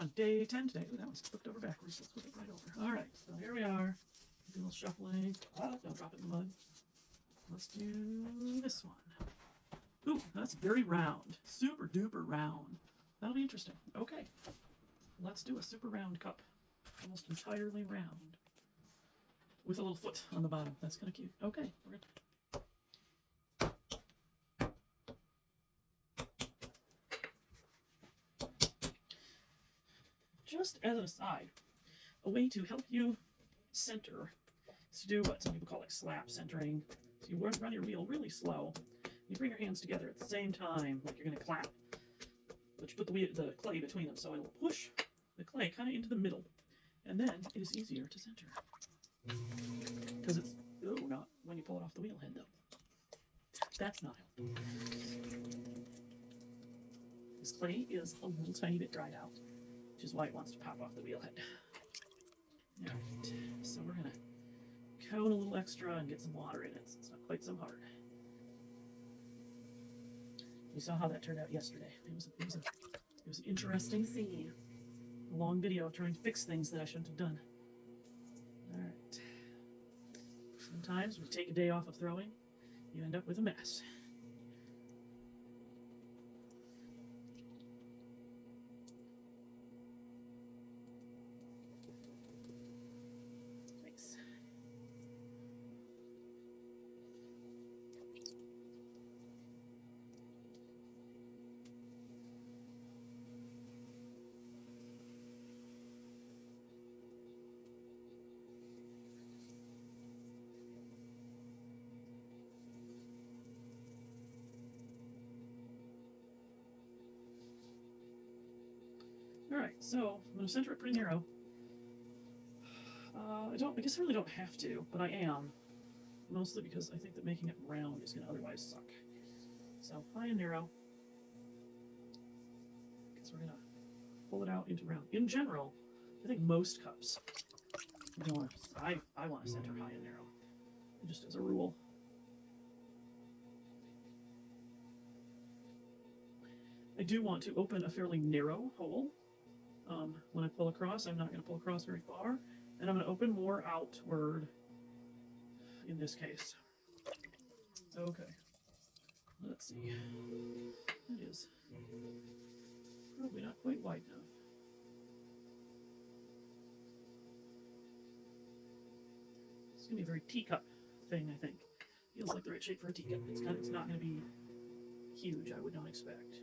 on day 10 today. Ooh, that one's flipped over backwards. Let's flip it right over. All right, so here we are. Do a little shuffling. Oh, don't drop it in the mud. Let's do this one. Ooh, that's very round. Super duper round. That'll be interesting. Okay, let's do a super round cup. Almost entirely round. With a little foot on the bottom. That's kind of cute. Okay, we're good. Just as an aside, a way to help you center is to do what some people call like slap centering. So you run your wheel really slow. You bring your hands together at the same time, like you're going to clap. But you put the clay between them, so it'll push the clay kind of into the middle. And then it is easier to center. Because it's, oh, not when you pull it off the wheel head, though. That's not helpful. This clay is a little tiny bit dried out, which is why it wants to pop off the wheel head. Alright, so we're going to cone a little extra and get some water in it, so it's not quite so hard. You saw how that turned out yesterday. It was an interesting scene. A long video trying to fix things that I shouldn't have done. Alright. Sometimes when you take a day off of throwing, you end up with a mess. Nice. Alright, so I'm going to center it pretty narrow. I guess I really don't have to, but I am. Mostly because I think that making it round is going to otherwise suck. So high and narrow. Because we're going to pull it out into round. In general, I think most cups, I want to center high and narrow. Just as a rule. I do want to open a fairly narrow hole. When I pull across, I'm not going to pull across very far, and I'm going to open more outward in this case. Okay, let's see. That is probably not quite wide enough. It's going to be a very teacup thing, I think. Feels like the right shape for a teacup. It's not going to be huge, I would not expect.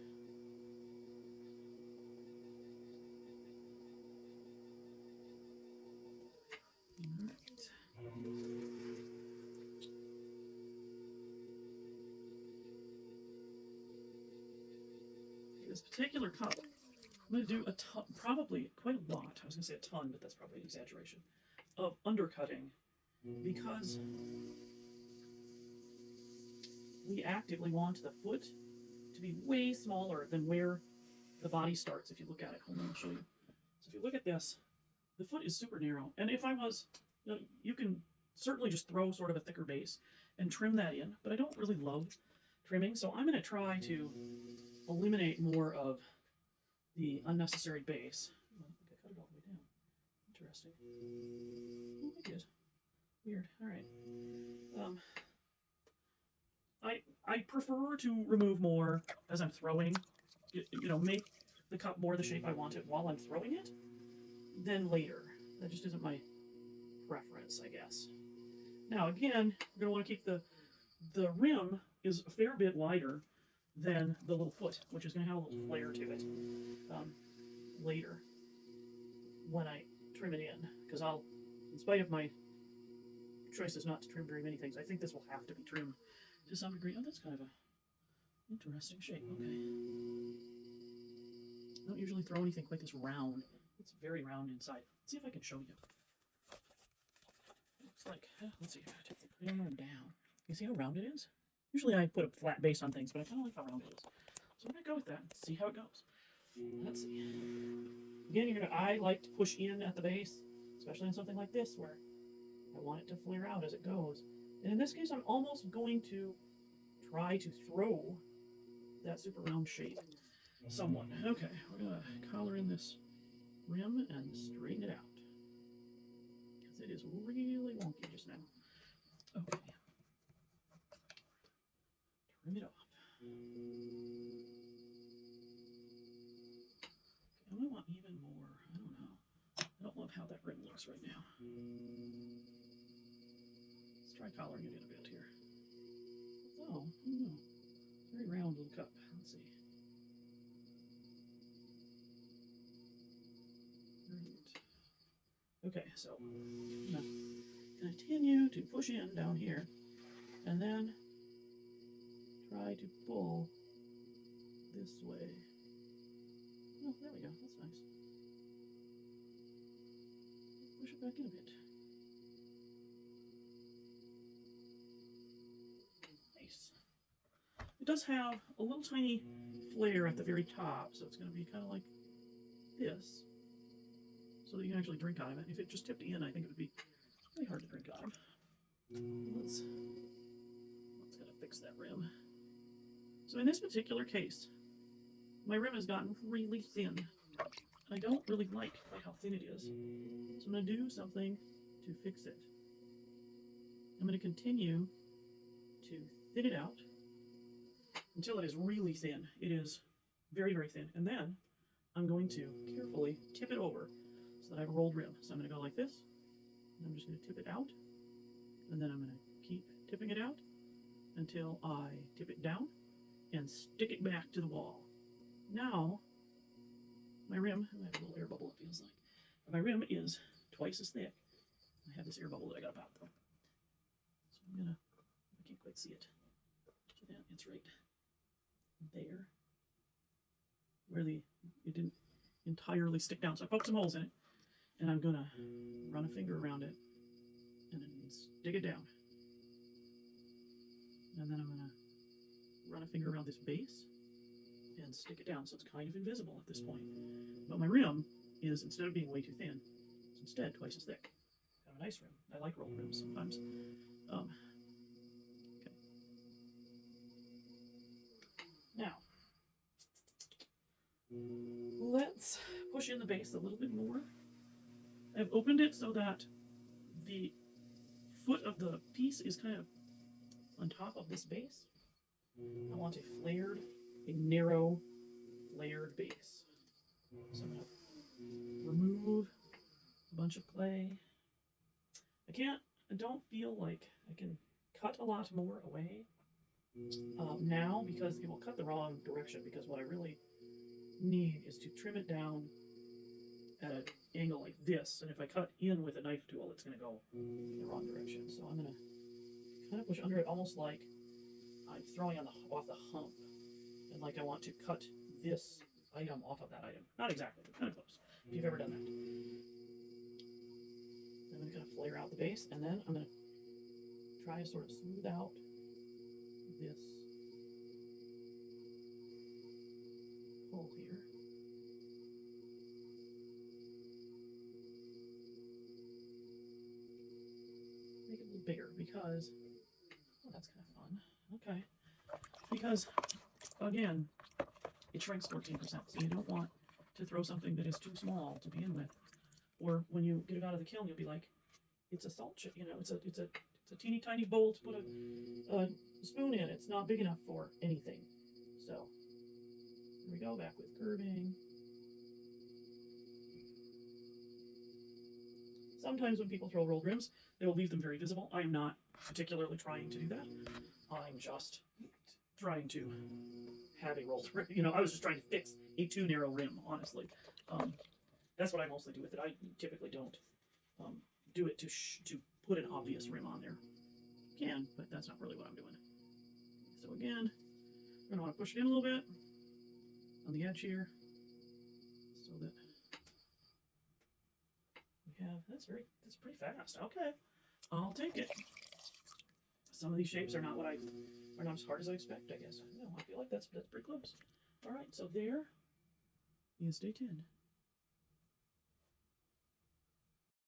This particular cup, I'm going to do a ton, probably quite a lot. I was going to say a ton, but that's probably an exaggeration, of undercutting because we actively want the foot to be way smaller than where the body starts. If you look at it, hold on, I'll show you. So if you look at this, the foot is super narrow, and if I was, you can certainly just throw sort of a thicker base and trim that in, but I don't really love trimming, so I'm going to try to eliminate more of the unnecessary base. I think I cut it all the way down. Interesting. Oh, I did. Weird. All right. I prefer to remove more as I'm throwing. Make the cup more the shape I want it while I'm throwing it, than later. That just isn't my preference, I guess. Now, again, you're going to want to keep the rim is a fair bit wider than the little foot, which is going to have a little flare to it later when I trim it in. Because in spite of my choices not to trim very many things, I think this will have to be trimmed to some degree. Oh, that's kind of a interesting shape. Okay. I don't usually throw anything quite this round. It's very round inside. Let's see if I can show you. Looks like, let's see, take the crayon down. You see how round it is? Usually I put a flat base on things, but I kind of like how round it is. So I'm going to go with that and see how it goes. Let's see. Again, I like to push in at the base, especially on something like this where I want it to flare out as it goes. And in this case, I'm almost going to try to throw that super round shape somewhat. Okay, we're going to collar in this rim and straighten it out. Because it is really wonky just now. Okay. Trim it off. Okay, I want even more. I don't know. I don't love how that rim looks right now. Let's try coloring it in a bit here. Oh, I don't know. Very round little cup. Let's see. Right. Okay, so I'm gonna continue to push in down here, and then try to pull this way. Oh, there we go. That's nice. Push it back in a bit. Nice. It does have a little tiny flare at the very top, so it's going to be kind of like this, so that you can actually drink out of it. If it just tipped in, I think it would be really hard to drink out of. Let's gotta fix that rim. So in this particular case, my rim has gotten really thin. I don't really like how thin it is. So I'm going to do something to fix it. I'm going to continue to thin it out until it is really thin. It is very, very thin. And then I'm going to carefully tip it over so that I have a rolled rim. So I'm going to go like this. And I'm just going to tip it out. And then I'm going to keep tipping it out until I tip it down and stick it back to the wall. Now, my rim, I have a little air bubble, it feels like. My rim is twice as thick. I have this air bubble that I got to pop though. So I'm gonna, I can't quite see it. Yeah, it's right there. Where it didn't entirely stick down. So I poked some holes in it, and I'm gonna run a finger around it and then stick it down. And then I'm gonna run a finger around this base and stick it down so it's kind of invisible at this point. But my rim is, instead of being way too thin, it's instead twice as thick. Kind of a nice rim. I like rolled rims sometimes. Okay. Now, let's push in the base a little bit more. I've opened it so that the foot of the piece is kind of on top of this base. I want a narrow, flared base. So I'm going to remove a bunch of clay. I don't feel like I can cut a lot more away now, because it will cut the wrong direction, because what I really need is to trim it down at an angle like this, and if I cut in with a knife tool, it's going to go in the wrong direction. So I'm going to kind of push under it, almost like I'm throwing off the hump, and like I want to cut this item off of that item. Not exactly, but kind of close, if you've ever done that. I'm going to kind of flare out the base, and then I'm going to try to sort of smooth out this hole here. Make it a little bigger, because, oh, that's kind of fun. Okay. Because, again, it shrinks 14%, so you don't want to throw something that is too small to begin with. Or when you get it out of the kiln, you'll be like, it's a salt chip, you know, it's a teeny tiny bowl to put a spoon in. It's not big enough for anything. So, here we go, back with curving. Sometimes when people throw rolled rims, they will leave them very visible. I'm not particularly trying to do that. I'm just trying to have a rolled rim. You know, I was just trying to fix a too narrow rim, honestly. That's what I mostly do with it. I typically don't do it to put an obvious rim on there. You can, but that's not really what I'm doing. So again, we're gonna want to push it in a little bit on the edge here, so that we have, that's pretty fast. Okay, I'll take it. Some of these shapes are not as hard as I expect, I guess. No, I feel like that's pretty close. All right, so there is day 10.